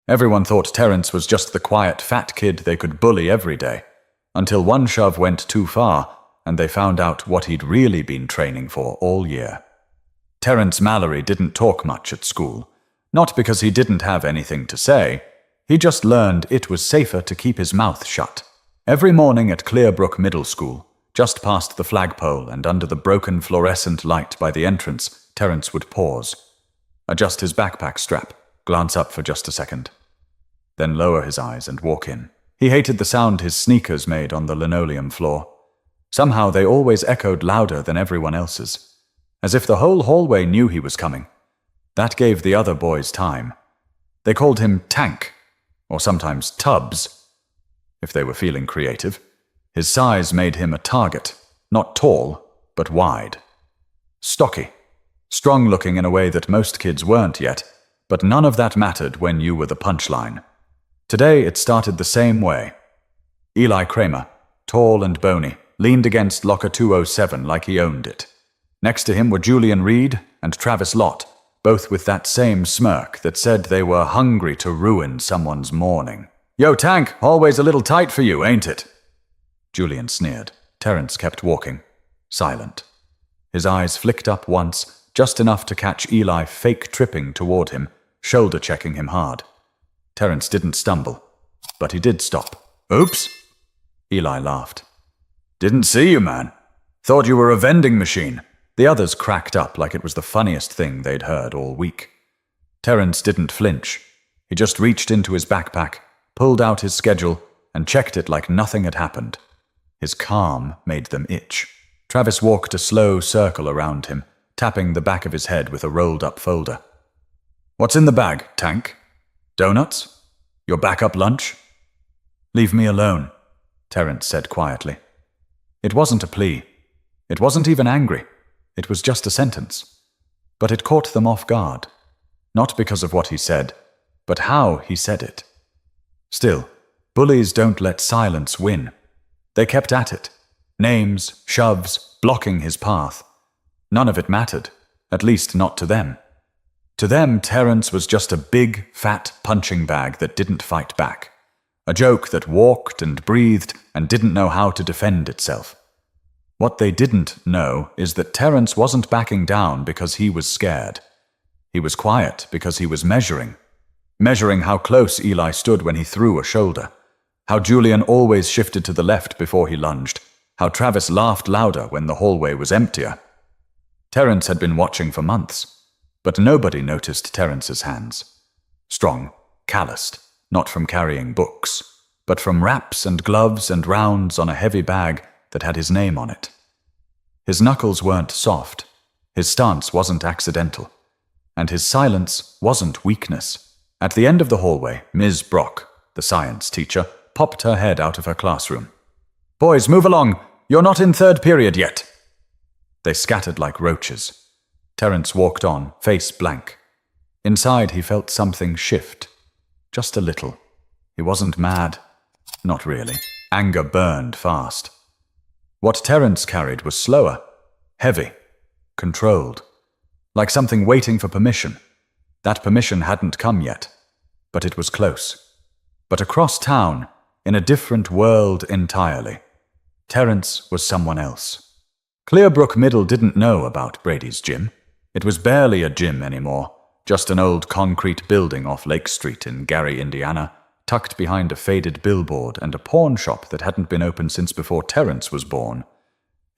Everyone thought Terrence was just the quiet, fat kid they could bully every day, until one shove went too far and they found out what he'd really been training for all year. Terrence Mallory didn't talk much at school, not because he didn't have anything to say. He just learned it was safer to keep his mouth shut. Every morning at Clearbrook Middle School, just past the flagpole and under the broken fluorescent light by the entrance, Terrence would pause, adjust his backpack strap, glance up for just a second, then lower his eyes and walk in. He hated the sound his sneakers made on the linoleum floor. Somehow they always echoed louder than everyone else's, as if the whole hallway knew he was coming. That gave the other boys time. They called him Tank, or sometimes Tubbs, if they were feeling creative. His size made him a target, not tall, but wide. Stocky, strong-looking in a way that most kids weren't yet, but none of that mattered when you were the punchline. Today it started the same way. Eli Kramer, tall and bony, leaned against locker 207 like he owned it. Next to him were Julian Reed and Travis Lott, both with that same smirk that said they were hungry to ruin someone's morning. "Yo, Tank, always a little tight for you, ain't it?" Julian sneered. Terrence kept walking, silent. His eyes flicked up once, just enough to catch Eli fake tripping toward him, shoulder-checking him hard. Terrence didn't stumble, but he did stop. "Oops," Eli laughed. "Didn't see you, man. Thought you were a vending machine." The others cracked up like it was the funniest thing they'd heard all week. Terrence didn't flinch. He just reached into his backpack, pulled out his schedule, and checked it like nothing had happened. His calm made them itch. Travis walked a slow circle around him, tapping the back of his head with a rolled-up folder. "What's in the bag, Tank? Donuts? Your backup lunch?" "Leave me alone," Terrence said quietly. It wasn't a plea. It wasn't even angry. It was just a sentence. But it caught them off guard. Not because of what he said, but how he said it. Still, bullies don't let silence win. They kept at it. Names, shoves, blocking his path. None of it mattered, at least not to them. To them, Terrence was just a big, fat punching bag that didn't fight back. A joke that walked and breathed and didn't know how to defend itself. What they didn't know is that Terrence wasn't backing down because he was scared. He was quiet because he was measuring how close Eli stood when he threw a shoulder, how Julian always shifted to the left before he lunged, how Travis laughed louder when the hallway was emptier. Terrence had been watching for months, but nobody noticed Terrence's hands. Strong, calloused, not from carrying books, but from wraps and gloves and rounds on a heavy bag that had his name on it. His knuckles weren't soft, his stance wasn't accidental, and his silence wasn't weakness. At the end of the hallway, Ms. Brock, the science teacher, popped her head out of her classroom. "Boys, move along! You're not in third period yet!" They scattered like roaches. Terrence walked on, face blank. Inside he felt something shift. Just a little. He wasn't mad. Not really. Anger burned fast. What Terrence carried was slower, heavy, controlled, like something waiting for permission. That permission hadn't come yet, but it was close. But across town, in a different world entirely, Terrence was someone else. Clearbrook Middle didn't know about Brady's gym. It was barely a gym anymore, just an old concrete building off Lake Street in Gary, Indiana, tucked behind a faded billboard and a pawn shop that hadn't been open since before Terrence was born.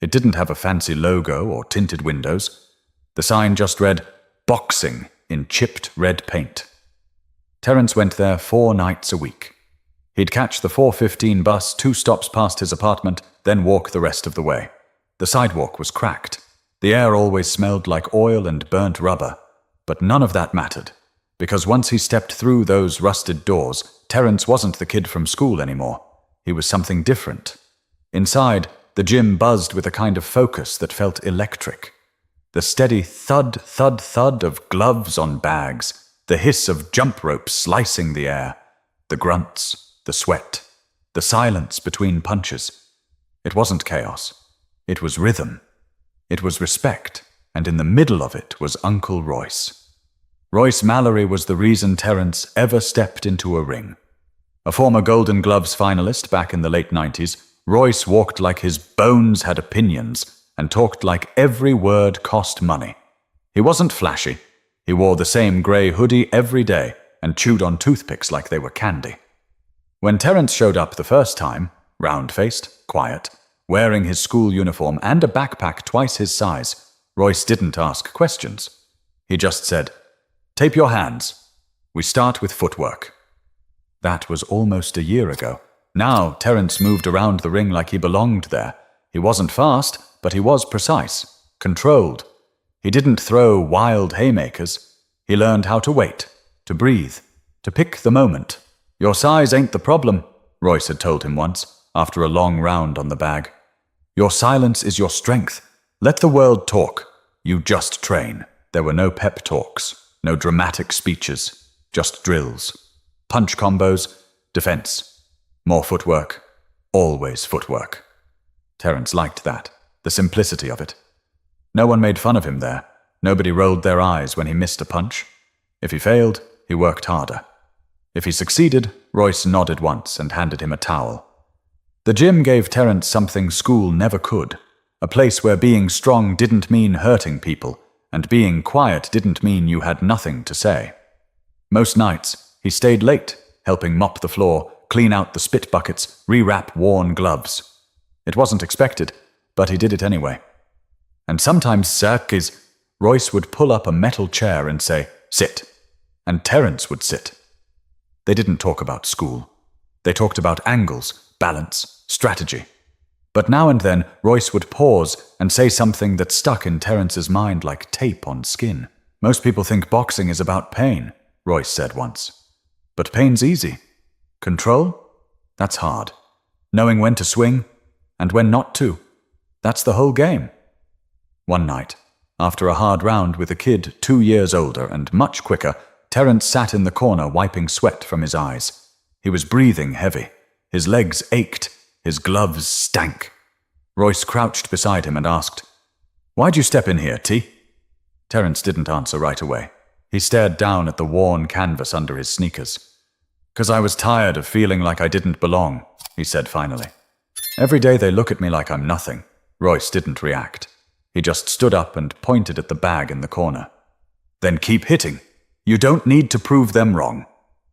It didn't have a fancy logo or tinted windows. The sign just read, "Boxing," in chipped red paint. Terrence went there 4 nights a week. He'd catch the 4:15 bus 2 stops past his apartment, then walk the rest of the way. The sidewalk was cracked. The air always smelled like oil and burnt rubber, but none of that mattered, because once he stepped through those rusted doors, Terrence wasn't the kid from school anymore. He was something different. Inside, the gym buzzed with a kind of focus that felt electric. The steady thud, thud, thud of gloves on bags, the hiss of jump ropes slicing the air, the grunts, the sweat, the silence between punches. It wasn't chaos. It was rhythm. It was respect, and in the middle of it was Uncle Royce. Royce Mallory was the reason Terrence ever stepped into a ring. A former Golden Gloves finalist back in the late 90s, Royce walked like his bones had opinions and talked like every word cost money. He wasn't flashy. He wore the same grey hoodie every day and chewed on toothpicks like they were candy. When Terrence showed up the first time, round-faced, quiet, wearing his school uniform and a backpack twice his size, Royce didn't ask questions. He just said, "Tape your hands. We start with footwork." That was almost a year ago. Now Terrence moved around the ring like he belonged there. He wasn't fast, but he was precise, controlled. He didn't throw wild haymakers. He learned how to wait, to breathe, to pick the moment. "Your size ain't the problem," Royce had told him once, after a long round on the bag. "Your silence is your strength. Let the world talk. You just train." There were no pep talks, no dramatic speeches, just drills. Punch combos, defense. More footwork, always footwork. Terrence liked that, the simplicity of it. No one made fun of him there. Nobody rolled their eyes when he missed a punch. If he failed, he worked harder. If he succeeded, Royce nodded once and handed him a towel. The gym gave Terrence something school never could, a place where being strong didn't mean hurting people, and being quiet didn't mean you had nothing to say. Most nights, he stayed late, helping mop the floor, clean out the spit buckets, rewrap worn gloves. It wasn't expected, but he did it anyway. And sometimes Royce would pull up a metal chair and say, "Sit," and Terrence would sit. They didn't talk about school. They talked about angles, balance, strategy. But now and then, Royce would pause and say something that stuck in Terrence's mind like tape on skin. "Most people think boxing is about pain," Royce said once. "But pain's easy. Control? That's hard. Knowing when to swing and when not to. That's the whole game." One night, after a hard round with a kid 2 years older and much quicker, Terrence sat in the corner wiping sweat from his eyes. He was breathing heavy. His legs ached. His gloves stank. Royce crouched beside him and asked, "Why'd you step in here, T?" Terrence didn't answer right away. He stared down at the worn canvas under his sneakers. "'Cause I was tired of feeling like I didn't belong," he said finally. "Every day they look at me like I'm nothing." Royce didn't react. He just stood up and pointed at the bag in the corner. "Then keep hitting. You don't need to prove them wrong.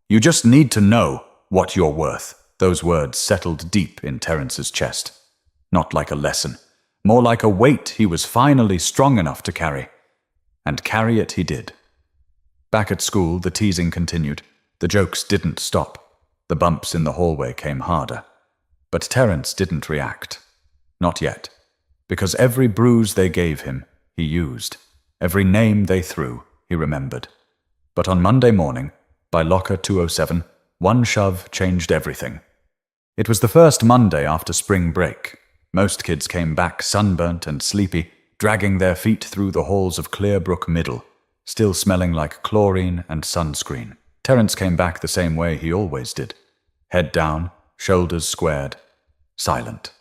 You just need to know what you're worth." Those words settled deep in Terrence's chest. Not like a lesson, more like a weight he was finally strong enough to carry. And carry it he did. Back at school, the teasing continued. The jokes didn't stop. The bumps in the hallway came harder. But Terrence didn't react. Not yet. Because every bruise they gave him, he used. Every name they threw, he remembered. But on Monday morning, by locker 207, one shove changed everything. It was the first Monday after spring break. Most kids came back sunburnt and sleepy, dragging their feet through the halls of Clearbrook Middle, still smelling like chlorine and sunscreen. Terrence came back the same way he always did. Head down, shoulders squared, silent.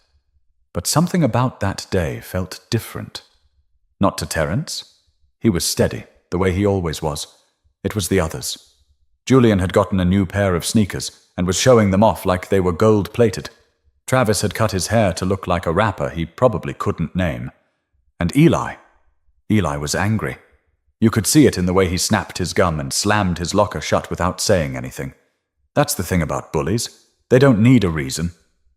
But something about that day felt different. Not to Terrence. He was steady, the way he always was. It was the others. Julian had gotten a new pair of sneakers and was showing them off like they were gold-plated. Travis had cut his hair to look like a rapper he probably couldn't name. And Eli was angry. You could see it in the way he snapped his gum and slammed his locker shut without saying anything. That's the thing about bullies. They don't need a reason.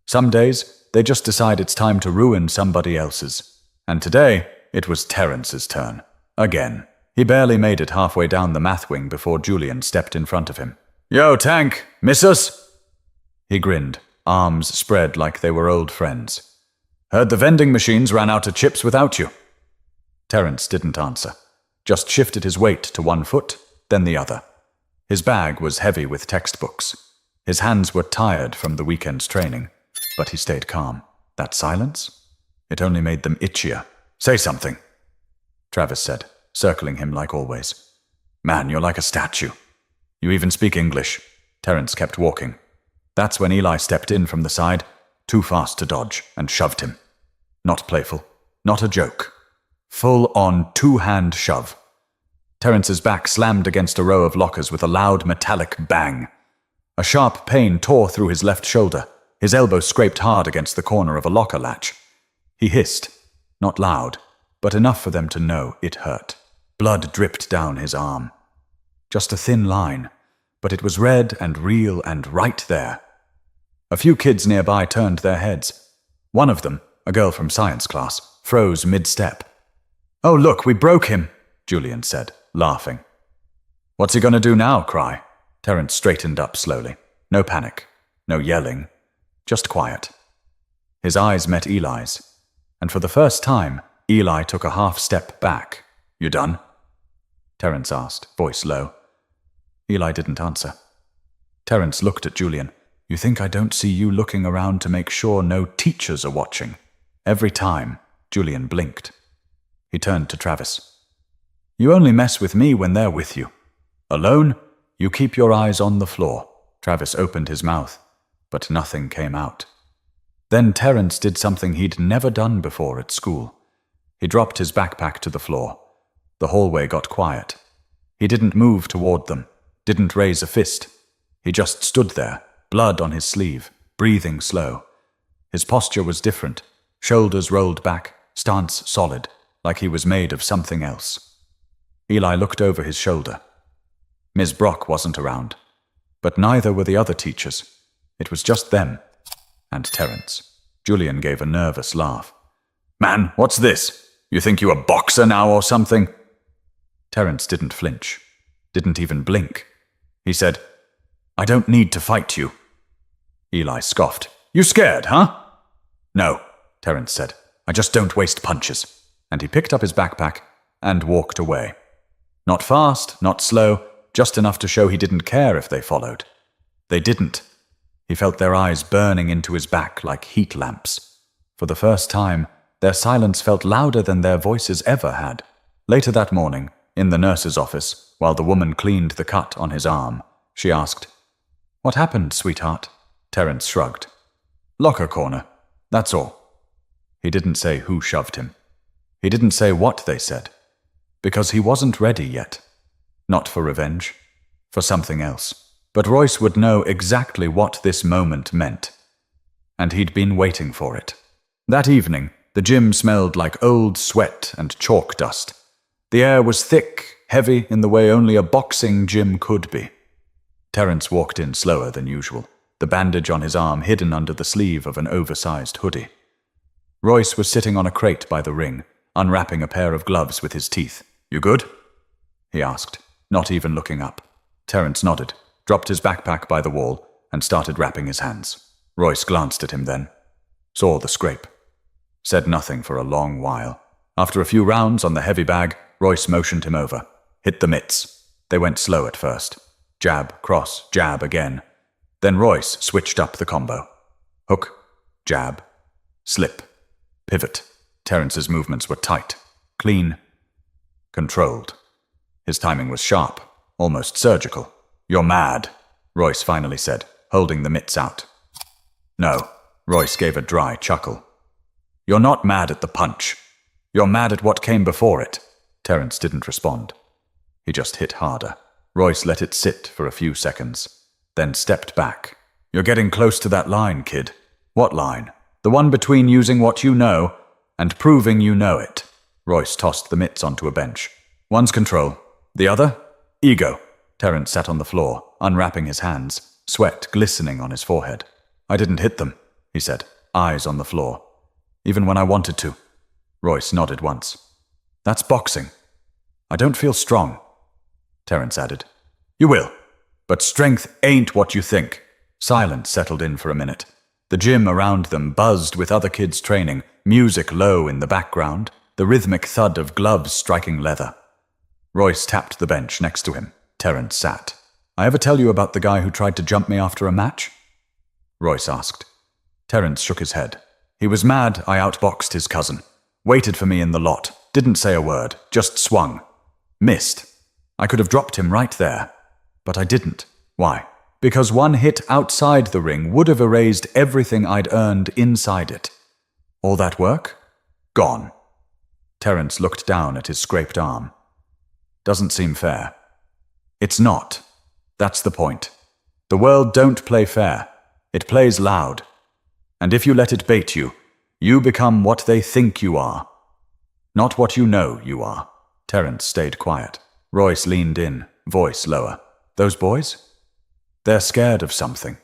Some days, they just decide it's time to ruin somebody else's. And today, it was Terrence's turn. Again. He barely made it halfway down the math wing before Julian stepped in front of him. "Yo, Tank, miss us?" He grinned, arms spread like they were old friends. "Heard the vending machines ran out of chips without you." Terrence didn't answer, just shifted his weight to one foot, then the other. His bag was heavy with textbooks. His hands were tired from the weekend's training, but he stayed calm. That silence? It only made them itchier. "Say something," Travis said, circling him like always. "Man, you're like a statue. You even speak English." Terrence kept walking. That's when Eli stepped in from the side, too fast to dodge, and shoved him. Not playful, not a joke. Full-on two-hand shove. Terrence's back slammed against a row of lockers with a loud metallic bang. A sharp pain tore through his left shoulder. His elbow scraped hard against the corner of a locker latch. He hissed, not loud, but enough for them to know it hurt. Blood dripped down his arm. Just a thin line, but it was red and real and right there. A few kids nearby turned their heads. One of them, a girl from science class, froze mid-step. "Oh, look, we broke him," Julian said, laughing. "What's he going to do now, Cry?" Terrence straightened up slowly. No panic, no yelling, just quiet. His eyes met Eli's, and for the first time, Eli took a half step back. "You done?" Terrence asked, voice low. Eli didn't answer. Terrence looked at Julian. "You think I don't see you looking around to make sure no teachers are watching?" Every time, Julian blinked. He turned to Travis. "You only mess with me when they're with you. Alone, you keep your eyes on the floor." Travis opened his mouth, but nothing came out. Then Terrence did something he'd never done before at school. He dropped his backpack to the floor. The hallway got quiet. He didn't move toward them, didn't raise a fist. He just stood there, blood on his sleeve, breathing slow. His posture was different, shoulders rolled back, stance solid, like he was made of something else. Eli looked over his shoulder. Ms. Brock wasn't around, but neither were the other teachers. It was just them and Terrence. Julian gave a nervous laugh. "Man, what's this? You think you a boxer now or something?" Terrence didn't flinch, didn't even blink. He said, "I don't need to fight you." Eli scoffed. "You scared, huh?" "No," Terrence said. "I just don't waste punches." And he picked up his backpack and walked away. Not fast, not slow, just enough to show he didn't care if they followed. They didn't. He felt their eyes burning into his back like heat lamps. For the first time, their silence felt louder than their voices ever had. Later that morning, in the nurse's office, while the woman cleaned the cut on his arm, she asked, "What happened, sweetheart?" Terrence shrugged. "Locker corner, that's all." He didn't say who shoved him. He didn't say what they said, because he wasn't ready yet. Not for revenge, for something else. But Royce would know exactly what this moment meant, and he'd been waiting for it. That evening, the gym smelled like old sweat and chalk dust. The air was thick, heavy in the way only a boxing gym could be. Terrence walked in slower than usual, the bandage on his arm hidden under the sleeve of an oversized hoodie. Royce was sitting on a crate by the ring, unwrapping a pair of gloves with his teeth. "You good?" he asked, not even looking up. Terrence nodded, dropped his backpack by the wall, and started wrapping his hands. Royce glanced at him then, saw the scrape, said nothing for a long while. After a few rounds on the heavy bag, Royce motioned him over. "Hit the mitts." They went slow at first. Jab, cross, jab again. Then Royce switched up the combo. Hook, jab, slip, pivot. Terrence's movements were tight, clean, controlled. His timing was sharp, almost surgical. "You're mad," Royce finally said, holding the mitts out. "No," Royce gave a dry chuckle. "You're not mad at the punch. You're mad at what came before it." Terrence didn't respond. He just hit harder. Royce let it sit for a few seconds, then stepped back. "You're getting close to that line, kid." "What line?" "The one between using what you know and proving you know it." Royce tossed the mitts onto a bench. "One's control. The other? Ego." Terrence sat on the floor, unwrapping his hands, sweat glistening on his forehead. "I didn't hit them," he said, eyes on the floor. "Even when I wanted to." Royce nodded once. "That's boxing. I don't feel strong." Terrence added, "You will, but strength ain't what you think." Silence settled in for a minute. The gym around them buzzed with other kids training, music low in the background, the rhythmic thud of gloves striking leather. Royce tapped the bench next to him. Terrence sat. "I ever tell you about the guy who tried to jump me after a match?" Royce asked. Terrence shook his head. "He was mad I outboxed his cousin. Waited for me in the lot. Didn't say a word. Just swung. Missed. I could have dropped him right there. But I didn't. Why? Because one hit outside the ring would have erased everything I'd earned inside it. All that work? Gone." Terrence looked down at his scraped arm. Doesn't seem fair. It's not. That's the point. The world don't play fair. It plays loud. And if you let it bait you, you become what they think you are, not what you know you are. Terrence stayed quiet. Royce leaned in, voice lower. Those boys? They're scared of something.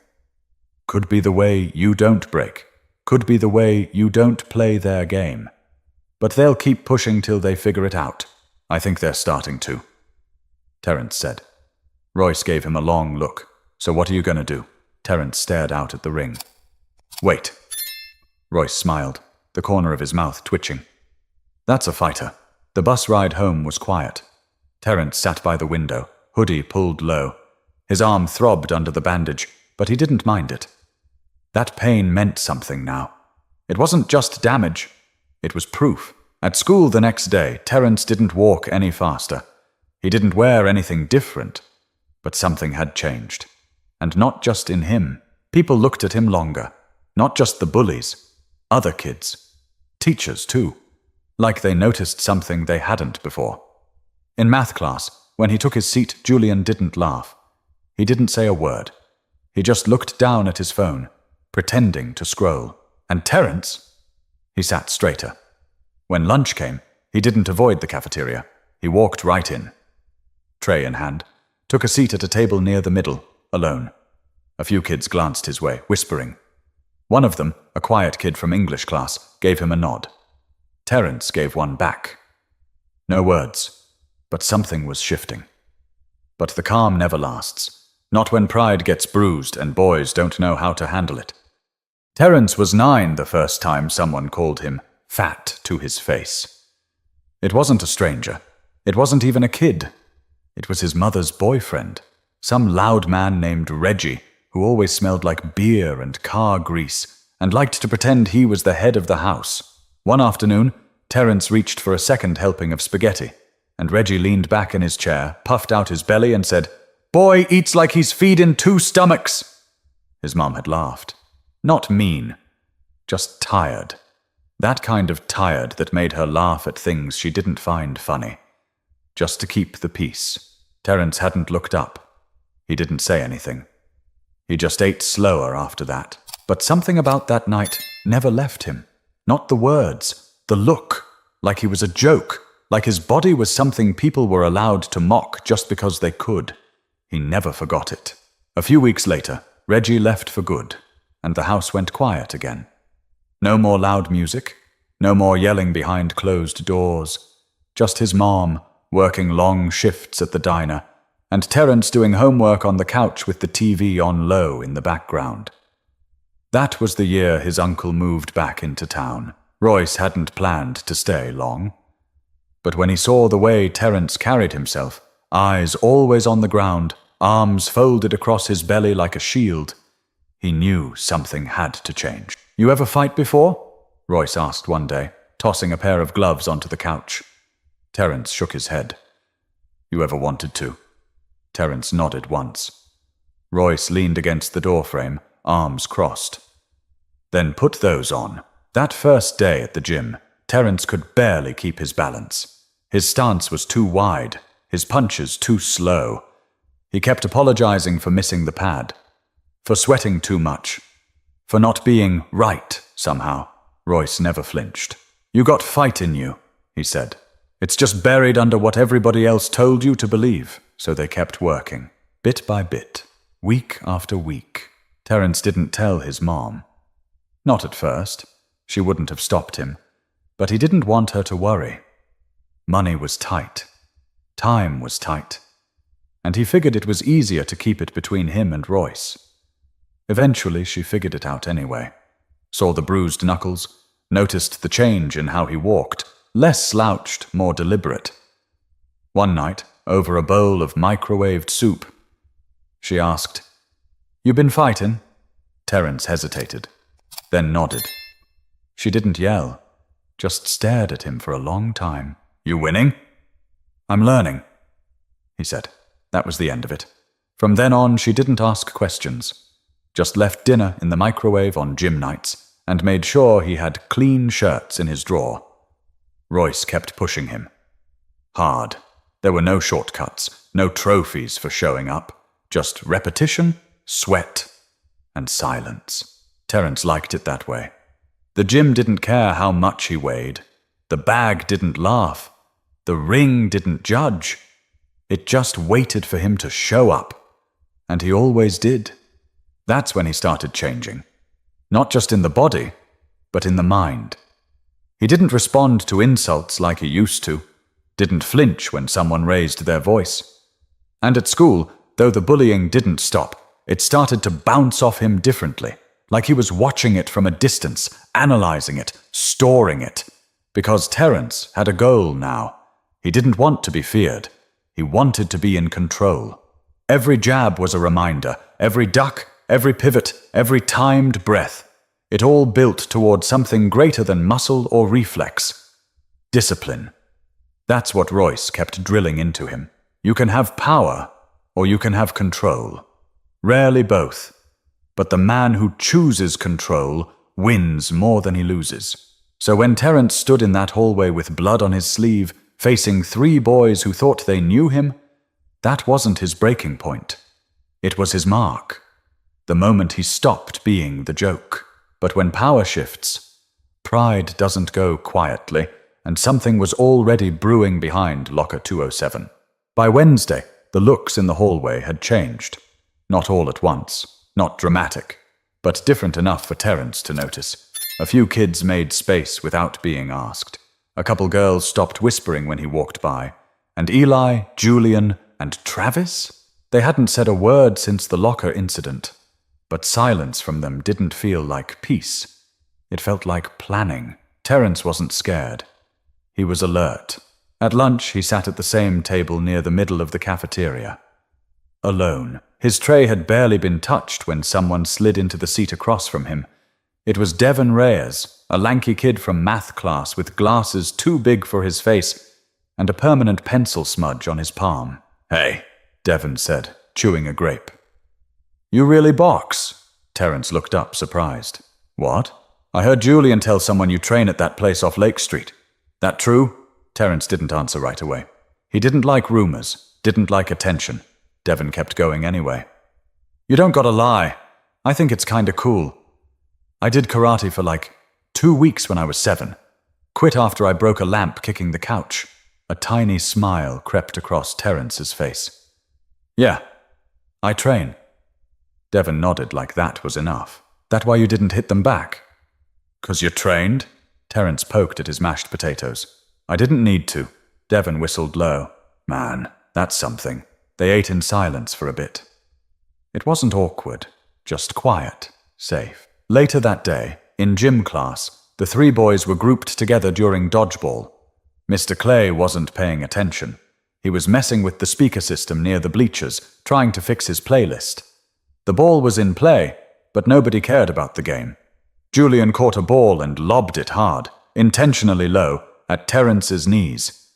Could be the way you don't break. Could be the way you don't play their game. But they'll keep pushing till they figure it out. I think they're starting to. Terrence said. Royce gave him a long look. So what are you going to do? Terrence stared out at the ring. Wait. Royce smiled, the corner of his mouth twitching. That's a fighter. The bus ride home was quiet. Terrence sat by the window, hoodie pulled low. His arm throbbed under the bandage, but he didn't mind it. That pain meant something now. It wasn't just damage. It was proof. At school the next day, Terrence didn't walk any faster. He didn't wear anything different. But something had changed. And not just in him. People looked at him longer. Not just the bullies. Other kids. Teachers, too. Like they noticed something they hadn't before. In math class, when he took his seat, Julian didn't laugh. He didn't say a word. He just looked down at his phone, pretending to scroll. And Terrence? He sat straighter. When lunch came, he didn't avoid the cafeteria. He walked right in. Tray in hand, took a seat at a table near the middle, alone. A few kids glanced his way, whispering. One of them, a quiet kid from English class, gave him a nod. Terrence gave one back. No words, but something was shifting. But the calm never lasts, not when pride gets bruised and boys don't know how to handle it. Terrence was 9 the first time someone called him fat to his face. It wasn't a stranger. It wasn't even a kid. It was his mother's boyfriend, some loud man named Reggie, who always smelled like beer and car grease and liked to pretend he was the head of the house. One afternoon, Terrence reached for a second helping of spaghetti, and Reggie leaned back in his chair, puffed out his belly, and said, "Boy eats like he's feeding 2 stomachs." His mom had laughed. Not mean, just tired. That kind of tired that made her laugh at things she didn't find funny. Just to keep the peace. Terrence hadn't looked up. He didn't say anything. He just ate slower after that. But something about that night never left him. Not the words, the look, like he was a joke, like his body was something people were allowed to mock just because they could. He never forgot it. A few weeks later, Reggie left for good, and the house went quiet again. No more loud music, no more yelling behind closed doors, just his mom working long shifts at the diner, and Terrence doing homework on the couch with the TV on low in the background. That was the year his uncle moved back into town. Royce hadn't planned to stay long. But when he saw the way Terrence carried himself, eyes always on the ground, arms folded across his belly like a shield, he knew something had to change. "You ever fight before?" Royce asked one day, tossing a pair of gloves onto the couch. Terrence shook his head. "You ever wanted to?" Terrence nodded once. Royce leaned against the doorframe, arms crossed. "Then put those on." That first day at the gym, Terrence could barely keep his balance. His stance was too wide, his punches too slow. He kept apologizing for missing the pad, for sweating too much, for not being right somehow. Royce never flinched. "You got fight in you," he said. "It's just buried under what everybody else told you to believe." So they kept working, bit by bit, week after week. Terrence didn't tell his mom. Not at first. She wouldn't have stopped him. But he didn't want her to worry. Money was tight. Time was tight. And he figured it was easier to keep it between him and Royce. Eventually, she figured it out anyway. Saw the bruised knuckles, noticed the change in how he walked, less slouched, more deliberate. One night, over a bowl of microwaved soup, she asked, "You been fighting?" Terrence hesitated, then nodded. She didn't yell, just stared at him for a long time. "You winning?" "I'm learning," he said. That was the end of it. From then on, she didn't ask questions, just left dinner in the microwave on gym nights and made sure he had clean shirts in his drawer. Royce kept pushing him. Hard. There were no shortcuts, no trophies for showing up, just repetition, sweat, and silence. Terrence liked it that way. The gym didn't care how much he weighed. The bag didn't laugh. The ring didn't judge. It just waited for him to show up. And he always did. That's when he started changing. Not just in the body, but in the mind. He didn't respond to insults like he used to, didn't flinch when someone raised their voice. And at school, though the bullying didn't stop, it started to bounce off him differently, like he was watching it from a distance, analyzing it, storing it. Because Terrence had a goal now. He didn't want to be feared. He wanted to be in control. Every jab was a reminder, every duck, every pivot, every timed breath. It all built toward something greater than muscle or reflex. Discipline. That's what Royce kept drilling into him. You can have power, or you can have control. Rarely both. But the man who chooses control wins more than he loses. So when Terrence stood in that hallway with blood on his sleeve, facing 3 boys who thought they knew him, that wasn't his breaking point. It was his mark. The moment he stopped being the joke. But when power shifts, pride doesn't go quietly, and something was already brewing behind Locker 207. By Wednesday, the looks in the hallway had changed. Not all at once, not dramatic, but different enough for Terrence to notice. A few kids made space without being asked. A couple girls stopped whispering when he walked by. And Eli, Julian, and Travis? They hadn't said a word since the locker incident. But silence from them didn't feel like peace. It felt like planning. Terrence wasn't scared. He was alert. At lunch, he sat at the same table near the middle of the cafeteria. Alone. His tray had barely been touched when someone slid into the seat across from him. It was Devin Reyes, a lanky kid from math class with glasses too big for his face and a permanent pencil smudge on his palm. "Hey," Devin said, chewing a grape. "You really box?" Terrence looked up, surprised. "What? I heard Julian tell someone you train at that place off Lake Street. That true?" Terrence didn't answer right away. He didn't like rumors, didn't like attention. Devin kept going anyway. "You don't gotta lie. I think it's kinda cool. I did karate for like 2 weeks when I was 7. Quit after I broke a lamp kicking the couch." A tiny smile crept across Terrence's face. "Yeah, I train." Devin nodded like that was enough. "That why you didn't hit them back?" "'Cause you're trained?" Terrence poked at his mashed potatoes. "I didn't need to." Devin whistled low. "Man, that's something." They ate in silence for a bit. It wasn't awkward, just quiet, safe. Later that day, in gym class, the 3 boys were grouped together during dodgeball. Mr. Clay wasn't paying attention. He was messing with the speaker system near the bleachers, trying to fix his playlist. The ball was in play, but nobody cared about the game. Julian caught a ball and lobbed it hard, intentionally low, at Terrence's knees.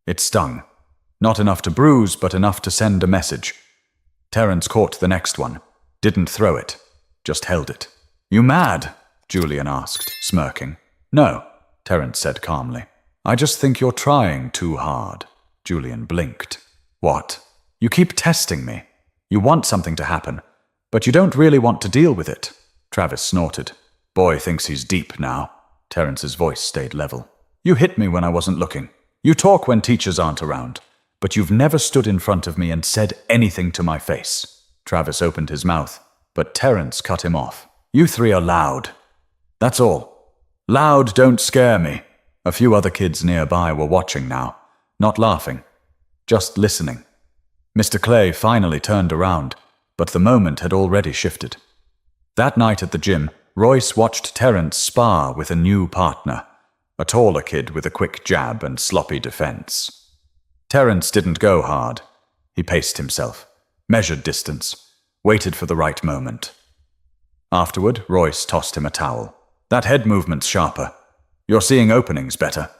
It stung. Not enough to bruise, but enough to send a message. Terrence caught the next one. Didn't throw it. Just held it. "You mad?" Julian asked, smirking. "No," Terrence said calmly. "I just think you're trying too hard." Julian blinked. "What? You keep testing me. You want something to happen, but you don't really want to deal with it." Travis snorted. "Boy thinks he's deep now." Terrence's voice stayed level. "You hit me when I wasn't looking. You talk when teachers aren't around, but you've never stood in front of me and said anything to my face." Travis opened his mouth, but Terrence cut him off. "You 3 are loud. That's all. Loud don't scare me." A few other kids nearby were watching now, not laughing, just listening. Mr. Clay finally turned around, but the moment had already shifted. That night at the gym, Royce watched Terrence spar with a new partner, a taller kid with a quick jab and sloppy defense. Terrence didn't go hard. He paced himself, measured distance, waited for the right moment. Afterward, Royce tossed him a towel. "That head movement's sharper. You're seeing openings better."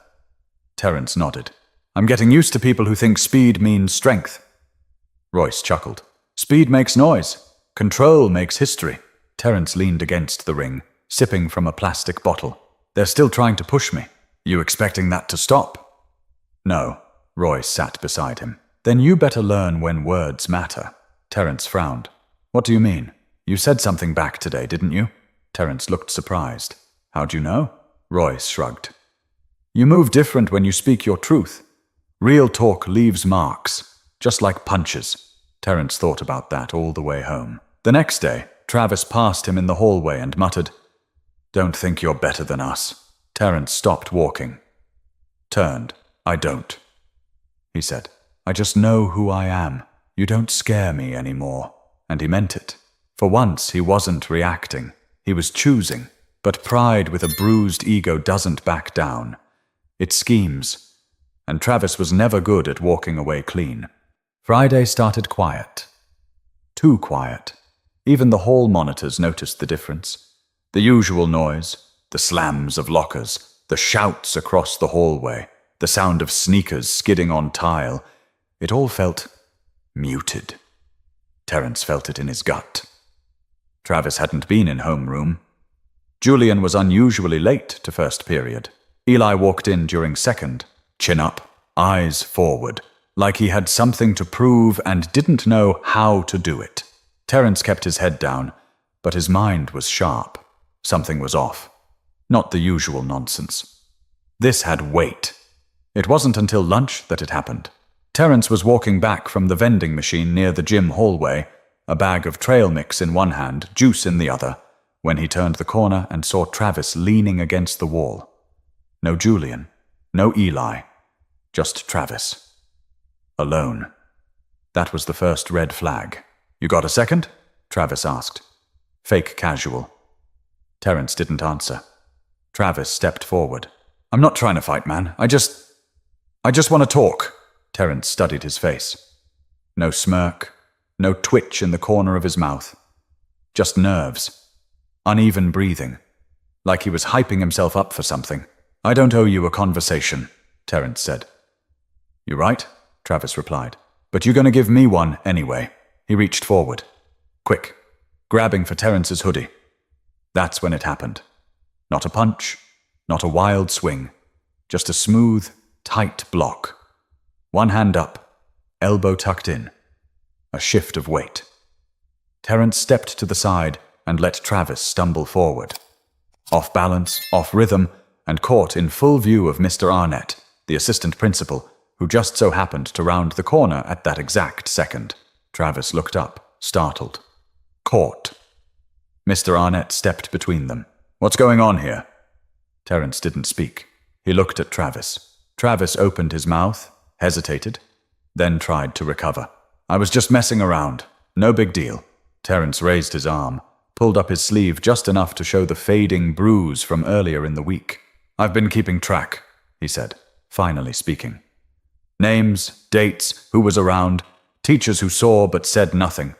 Terrence nodded. "I'm getting used to people who think speed means strength." Royce chuckled. "Speed makes noise. Control makes history." Terrence leaned against the ring, sipping from a plastic bottle. "They're still trying to push me. You expecting that to stop?" "No. Royce sat beside him. Then you better learn when words matter. Terrence frowned. What do you mean? You said something back today, didn't you? Terrence looked surprised. How'd you know? Royce shrugged. You move different when you speak your truth. Real talk leaves marks, just like punches. Terrence thought about that all the way home. The next day, Travis passed him in the hallway and muttered, "Don't think you're better than us." Terrence stopped walking. Turned. "I don't," he said. "I just know who I am. You don't scare me anymore." And he meant it. For once, he wasn't reacting. He was choosing. But pride with a bruised ego doesn't back down. It schemes. And Travis was never good at walking away clean. Friday started quiet. Too quiet. Even the hall monitors noticed the difference. The usual noise, the slams of lockers, the shouts across the hallway, the sound of sneakers skidding on tile. It all felt muted. Terrence felt it in his gut. Travis hadn't been in homeroom. Julian was unusually late to first period. Eli walked in during second, chin up, eyes forward, like he had something to prove and didn't know how to do it. Terrence kept his head down, but his mind was sharp. Something was off. Not the usual nonsense. This had weight. It wasn't until lunch that it happened. Terrence was walking back from the vending machine near the gym hallway, a bag of trail mix in one hand, juice in the other, when he turned the corner and saw Travis leaning against the wall. No Julian, no Eli, just Travis. Alone. That was the first red flag. "You got a second?" Travis asked. Fake casual. Terrence didn't answer. Travis stepped forward. "I'm not trying to fight, man. I just want to talk." Terrence studied his face. No smirk, no twitch in the corner of his mouth. Just nerves. Uneven breathing. Like he was hyping himself up for something. "I don't owe you a conversation," Terrence said. "You right?" Travis replied. "But you're going to give me one anyway." He reached forward. Quick. Grabbing for Terrence's hoodie. That's when it happened. Not a punch. Not a wild swing. Just a smooth, tight block. One hand up. Elbow tucked in. A shift of weight. Terrence stepped to the side and let Travis stumble forward. Off balance, off rhythm, and caught in full view of Mr. Arnett, the assistant principal, who just so happened to round the corner at that exact second. Travis looked up, startled. Caught. Mr. Arnett stepped between them. "What's going on here?" Terrence didn't speak. He looked at Travis. Travis opened his mouth, hesitated, then tried to recover. "I was just messing around. No big deal." Terrence raised his arm, pulled up his sleeve just enough to show the fading bruise from earlier in the week. "I've been keeping track," he said, finally speaking. "Names, dates, who was around, teachers who saw but said nothing,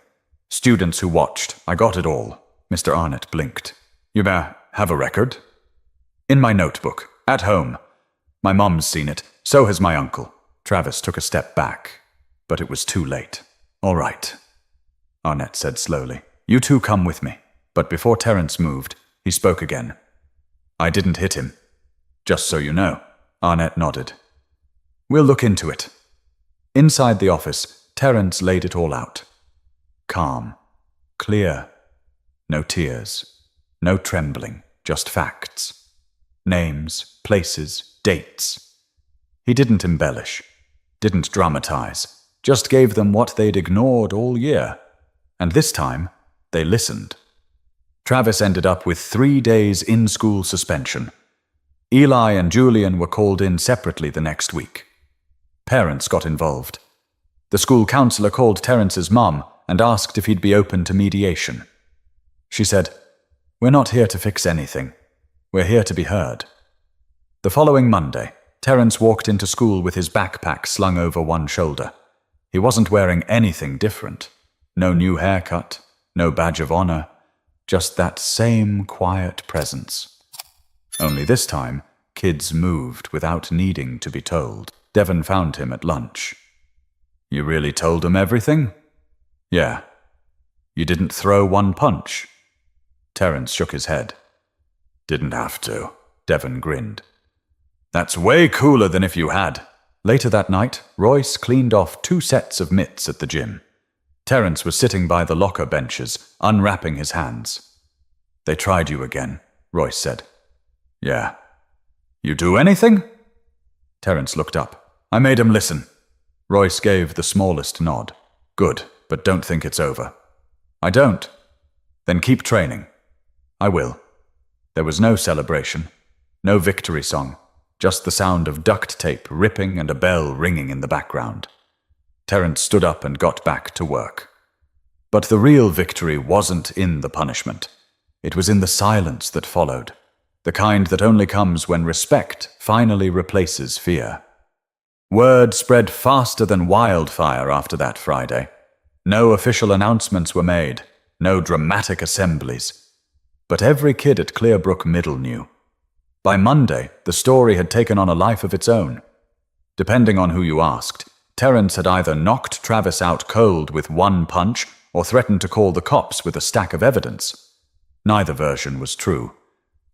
students who watched. I got it all." Mr. Arnett blinked. "You have a record?" "In my notebook, at home. My mom's seen it, so has my uncle." Travis took a step back, but it was too late. "All right," Arnett said slowly. "You two come with me." But before Terrence moved, he spoke again. "I didn't hit him. Just so you know." Arnett nodded. "We'll look into it." Inside the office, Terrence laid it all out. Calm. Clear. No tears. No trembling. Just facts. Names, places, dates. He didn't embellish. Didn't dramatize. Just gave them what they'd ignored all year. And this time, they listened. Travis ended up with 3 days in-school suspension. Eli and Julian were called in separately the next week. Parents got involved. The school counselor called Terrence's mom and asked if he'd be open to mediation. She said, "We're not here to fix anything. We're here to be heard." The following Monday, Terrence walked into school with his backpack slung over one shoulder. He wasn't wearing anything different. No new haircut, no badge of honor, just that same quiet presence. Only this time, kids moved without needing to be told. Devon found him at lunch. "You really told him everything?" "Yeah." "You didn't throw one punch?" Terrence shook his head. "Didn't have to." Devon grinned. "That's way cooler than if you had. Later that night, Royce cleaned off 2 sets of mitts at the gym. Terrence was sitting by the locker benches, unwrapping his hands. "They tried you again," Royce said. "Yeah." "You do anything?" Terrence looked up. "I made him listen." Royce gave the smallest nod. "Good, but don't think it's over." "I don't." "Then keep training." "I will." There was no celebration, no victory song, just the sound of duct tape ripping and a bell ringing in the background. Terrence stood up and got back to work. But the real victory wasn't in the punishment. It was in the silence that followed, the kind that only comes when respect finally replaces fear. Word spread faster than wildfire after that Friday. No official announcements were made, no dramatic assemblies. But every kid at Clearbrook Middle knew. By Monday, the story had taken on a life of its own. Depending on who you asked, Terrence had either knocked Travis out cold with one punch or threatened to call the cops with a stack of evidence. Neither version was true.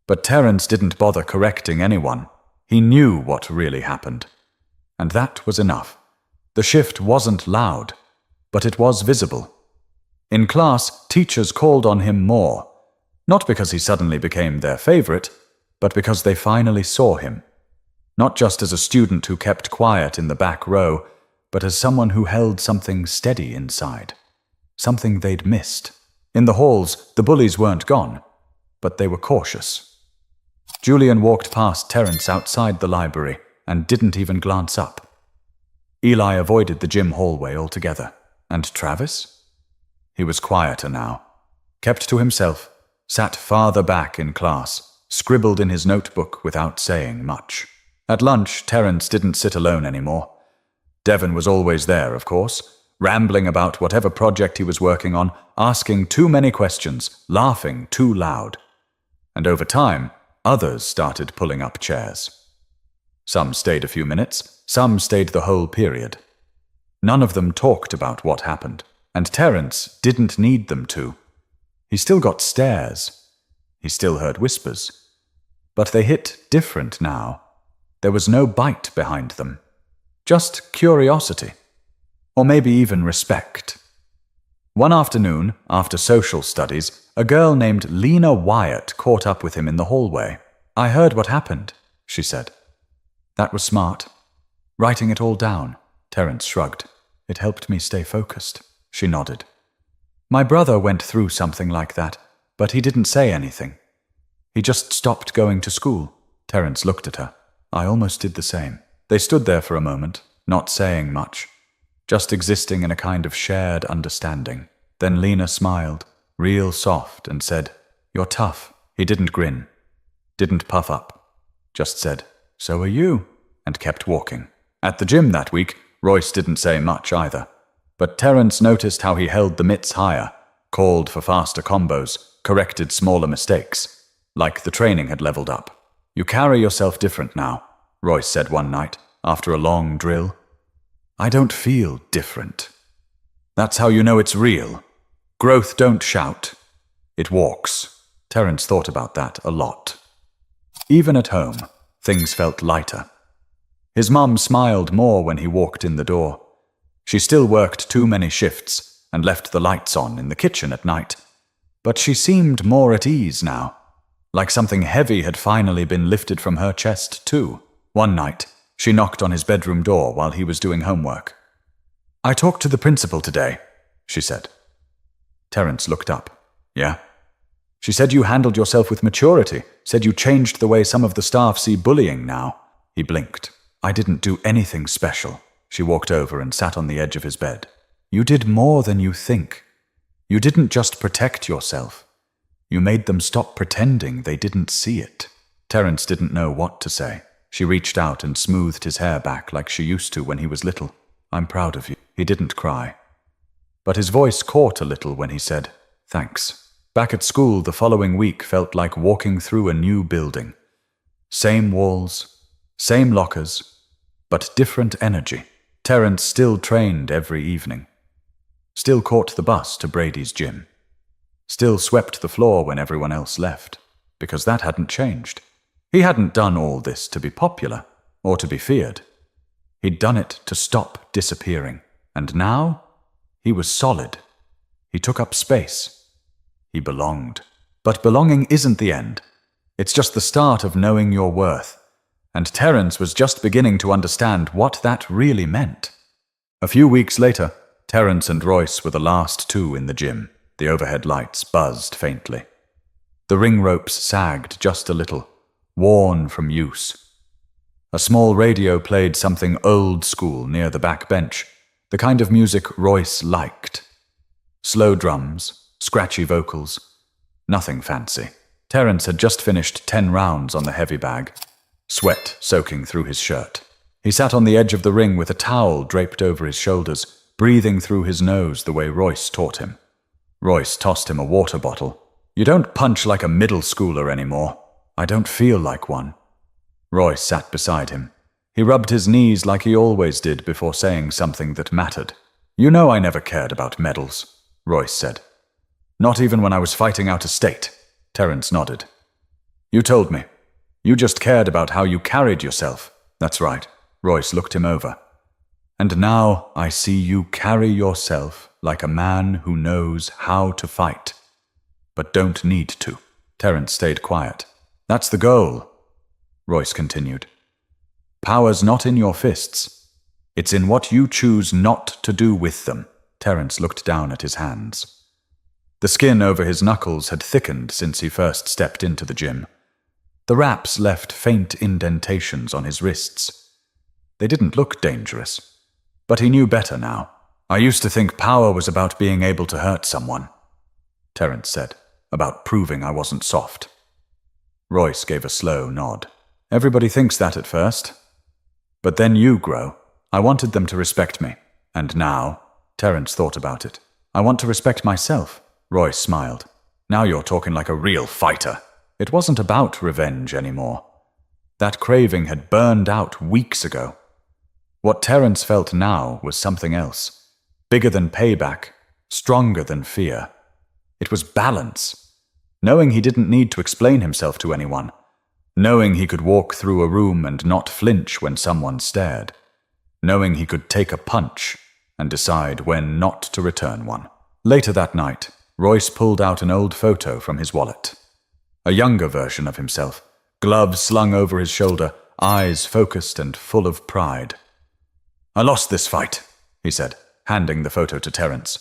But Terrence didn't bother correcting anyone. He knew what really happened. And that was enough. The shift wasn't loud, but it was visible. In class, teachers called on him more, not because he suddenly became their favorite, but because they finally saw him. Not just as a student who kept quiet in the back row, but as someone who held something steady inside. Something they'd missed. In the halls, the bullies weren't gone, but they were cautious. Julian walked past Terrence outside the library and didn't even glance up. Eli avoided the gym hallway altogether. And Travis? He was quieter now. Kept to himself, sat farther back in class, scribbled in his notebook without saying much. At lunch, Terrence didn't sit alone anymore. Devon was always there, of course, rambling about whatever project he was working on, asking too many questions, laughing too loud. And over time, others started pulling up chairs. Some stayed a few minutes, some stayed the whole period. None of them talked about what happened, and Terrence didn't need them to. He still got stares. He still heard whispers. But they hit different now. There was no bite behind them. Just curiosity. Or maybe even respect. One afternoon, after social studies, a girl named Lena Wyatt caught up with him in the hallway. "I heard what happened," she said. "That was smart. Writing it all down." Terrence shrugged. "It helped me stay focused." She nodded. "My brother went through something like that, but he didn't say anything. He just stopped going to school." Terrence looked at her. "I almost did the same." They stood there for a moment, not saying much, just existing in a kind of shared understanding. Then Lena smiled, real soft, and said, "You're tough." He didn't grin, didn't puff up, just said, "So are you," and kept walking. At the gym that week, Royce didn't say much either. But Terrence noticed how he held the mitts higher, called for faster combos, corrected smaller mistakes, like the training had leveled up. "You carry yourself different now," Royce said one night, after a long drill. "I don't feel different." That's how you know it's real. Growth don't shout. It walks. Terrence thought about that a lot. Even at home, things felt lighter. His mum smiled more when he walked in the door. She still worked too many shifts and left the lights on in the kitchen at night. But she seemed more at ease now, like something heavy had finally been lifted from her chest too. One night, she knocked on his bedroom door while he was doing homework. "I talked to the principal today," she said. Terrence looked up. "Yeah?" "She said you handled yourself with maturity, said you changed the way some of the staff see bullying now." He blinked. "I didn't do anything special." She walked over and sat on the edge of his bed. "You did more than you think. You didn't just protect yourself. You made them stop pretending they didn't see it." Terrence didn't know what to say. She reached out and smoothed his hair back like she used to when he was little. "I'm proud of you." He didn't cry. But his voice caught a little when he said, "Thanks." Back at school, the following week felt like walking through a new building. Same walls, same lockers, but different energy. Terrence still trained every evening. Still caught the bus to Brady's gym. Still swept the floor when everyone else left, because that hadn't changed. He hadn't done all this to be popular or to be feared. He'd done it to stop disappearing. And now, he was solid. He took up space. He belonged. But belonging isn't the end. It's just the start of knowing your worth. And Terrence was just beginning to understand what that really meant. A few weeks later, Terrence and Royce were the last two in the gym. The overhead lights buzzed faintly. The ring ropes sagged just a little, worn from use. A small radio played something old school near the back bench, the kind of music Royce liked. Slow drums, scratchy vocals, nothing fancy. Terrence had just finished 10 rounds on the heavy bag, sweat soaking through his shirt. He sat on the edge of the ring with a towel draped over his shoulders, breathing through his nose the way Royce taught him. Royce tossed him a water bottle. "You don't punch like a middle schooler anymore. I don't feel like one." Royce sat beside him. He rubbed his knees like he always did before saying something that mattered. "You know I never cared about medals," Royce said. "Not even when I was fighting out of state." Terrence nodded. "You told me. You just cared about how you carried yourself." "That's right." Royce looked him over. "And now I see you carry yourself like a man who knows how to fight, but don't need to." Terrence stayed quiet. "That's the goal," Royce continued. "Power's not in your fists. It's in what you choose not to do with them." Terrence looked down at his hands. The skin over his knuckles had thickened since he first stepped into the gym. The wraps left faint indentations on his wrists. They didn't look dangerous, but he knew better now. "I used to think power was about being able to hurt someone," Terrence said, "about proving I wasn't soft." Royce gave a slow nod. "Everybody thinks that at first. But then you grow. I wanted them to respect me. And now," Terrence thought about it, "I want to respect myself." Royce smiled. "Now you're talking like a real fighter." It wasn't about revenge anymore. That craving had burned out weeks ago. What Terrence felt now was something else. Bigger than payback, stronger than fear. It was balance. Knowing he didn't need to explain himself to anyone. Knowing he could walk through a room and not flinch when someone stared. Knowing he could take a punch and decide when not to return one. Later that night, Royce pulled out an old photo from his wallet. A younger version of himself, gloves slung over his shoulder, eyes focused and full of pride. "I lost this fight," he said, handing the photo to Terrence.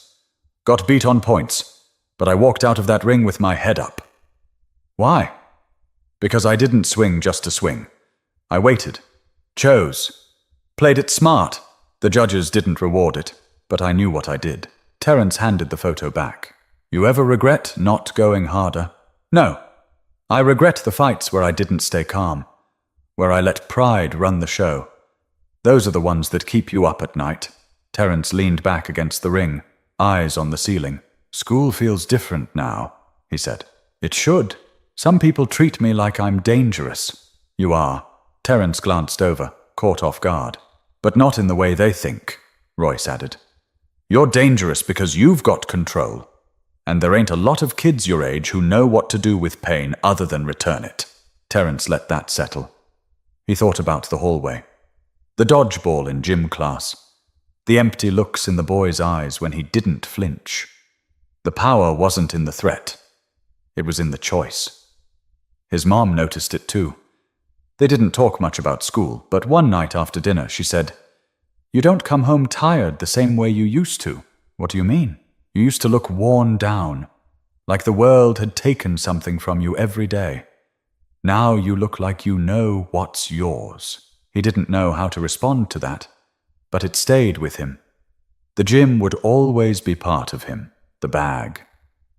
"Got beat on points, but I walked out of that ring with my head up." "Why?" "Because I didn't swing just to swing. I waited, chose, played it smart. The judges didn't reward it, but I knew what I did." Terrence handed the photo back. "You ever regret not going harder?" "No. I regret the fights where I didn't stay calm, where I let pride run the show. Those are the ones that keep you up at night." Terrence leaned back against the ring, eyes on the ceiling. "School feels different now," he said. "It should. Some people treat me like I'm dangerous." "You are." Terrence glanced over, caught off guard. "But not in the way they think," Royce added. "You're dangerous because you've got control. And there ain't a lot of kids your age who know what to do with pain other than return it." Terrence let that settle. He thought about the hallway. The dodgeball in gym class. The empty looks in the boy's eyes when he didn't flinch. The power wasn't in the threat. It was in the choice. His mom noticed it too. They didn't talk much about school, but one night after dinner she said, "You don't come home tired the same way you used to." "What do you mean?" "You used to look worn down, like the world had taken something from you every day. Now you look like you know what's yours." He didn't know how to respond to that, but it stayed with him. The gym would always be part of him. The bag,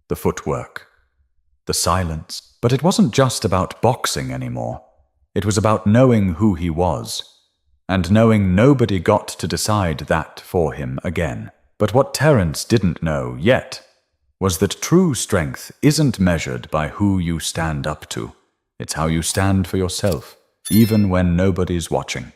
the footwork, the silence. But it wasn't just about boxing anymore. It was about knowing who he was, and knowing nobody got to decide that for him again. But what Terrence didn't know yet was that true strength isn't measured by who you stand up to. It's how you stand for yourself, even when nobody's watching.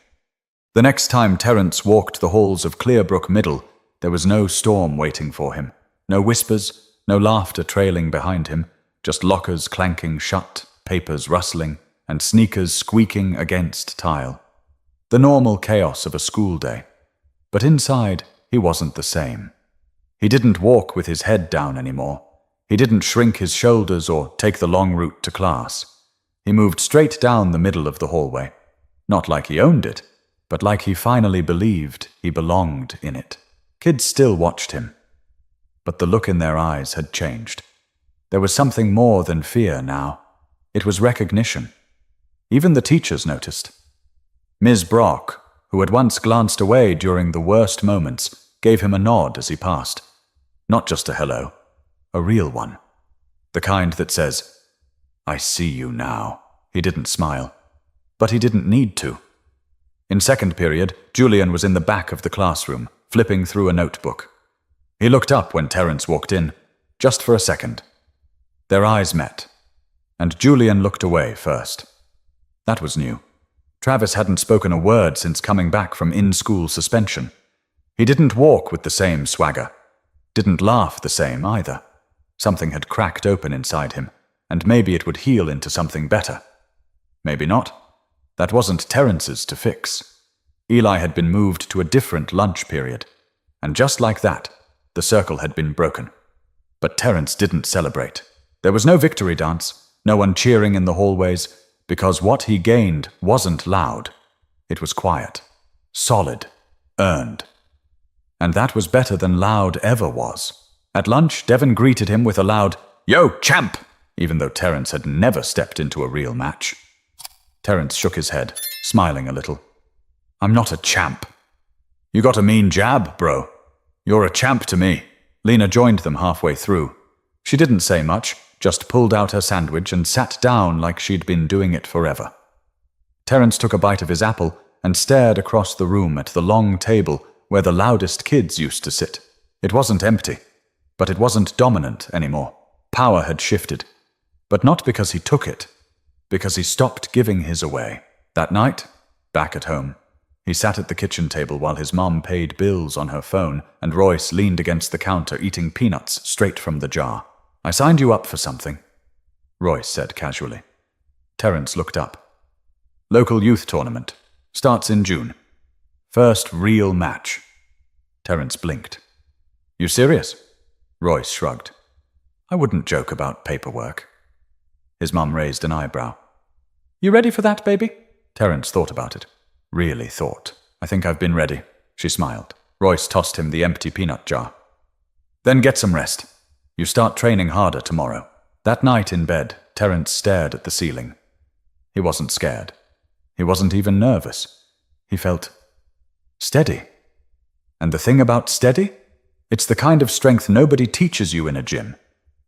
The next time Terrence walked the halls of Clearbrook Middle, there was no storm waiting for him. No whispers, no laughter trailing behind him, just lockers clanking shut, papers rustling, and sneakers squeaking against tile. The normal chaos of a school day. But inside, he wasn't the same. He didn't walk with his head down anymore. He didn't shrink his shoulders or take the long route to class. He moved straight down the middle of the hallway. Not like he owned it, but like he finally believed he belonged in it. Kids still watched him. But the look in their eyes had changed. There was something more than fear now. It was recognition. Even the teachers noticed. Ms. Brock, who had once glanced away during the worst moments, gave him a nod as he passed. Not just a hello, a real one. The kind that says, "I see you now." He didn't smile, but he didn't need to. In second period, Julian was in the back of the classroom, flipping through a notebook. He looked up when Terrence walked in, just for a second. Their eyes met, and Julian looked away first. That was new. Travis hadn't spoken a word since coming back from in-school suspension. He didn't walk with the same swagger, didn't laugh the same either. Something had cracked open inside him, and maybe it would heal into something better. Maybe not. That wasn't Terrence's to fix. Eli had been moved to a different lunch period, and just like that, the circle had been broken. But Terrence didn't celebrate. There was no victory dance, no one cheering in the hallways, because what he gained wasn't loud. It was quiet, solid, earned. And that was better than loud ever was. At lunch, Devon greeted him with a loud, "Yo, champ!" even though Terrence had never stepped into a real match. Terrence shook his head, smiling a little. "I'm not a champ." "You got a mean jab, bro. You're a champ to me." Lena joined them halfway through. She didn't say much, just pulled out her sandwich and sat down like she'd been doing it forever. Terrence took a bite of his apple and stared across the room at the long table where the loudest kids used to sit. It wasn't empty, but it wasn't dominant anymore. Power had shifted. But not because he took it, because he stopped giving his away. That night, back at home, he sat at the kitchen table while his mom paid bills on her phone and Royce leaned against the counter eating peanuts straight from the jar. "I signed you up for something," Royce said casually. Terrence looked up. "Local youth tournament. Starts in June. First real match." Terrence blinked. "You serious?" Royce shrugged. "I wouldn't joke about paperwork." His mum raised an eyebrow. "You ready for that, baby?" Terrence thought about it. Really thought. "I think I've been ready." She smiled. Royce tossed him the empty peanut jar. "Then get some rest. You start training harder tomorrow." That night in bed, Terrence stared at the ceiling. He wasn't scared. He wasn't even nervous. He felt steady. And the thing about steady? It's the kind of strength nobody teaches you in a gym.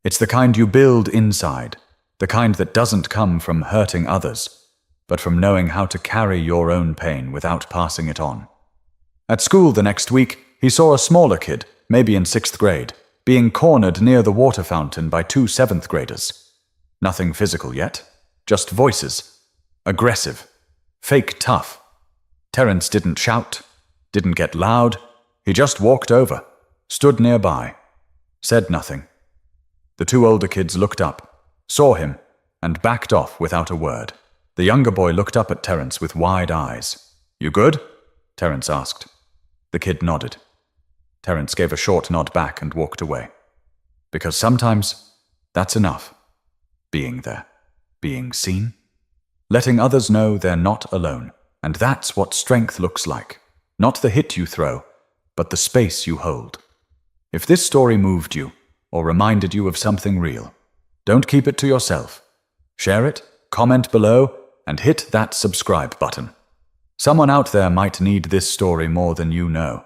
It's the kind you build inside, the kind that doesn't come from hurting others, but from knowing how to carry your own pain without passing it on. At school the next week, he saw a smaller kid, maybe in 6th grade, being cornered near the water fountain by 2 7th graders. Nothing physical yet, just voices. Aggressive. Fake tough. Terrence didn't shout, didn't get loud. He just walked over, stood nearby, said nothing. The 2 older kids looked up, saw him, and backed off without a word. The younger boy looked up at Terrence with wide eyes. "You good?" Terrence asked. The kid nodded. Terrence gave a short nod back and walked away. Because sometimes that's enough. Being there. Being seen. Letting others know they're not alone. And that's what strength looks like. Not the hit you throw, but the space you hold. If this story moved you, or reminded you of something real, don't keep it to yourself. Share it, comment below, and hit that subscribe button. Someone out there might need this story more than you know.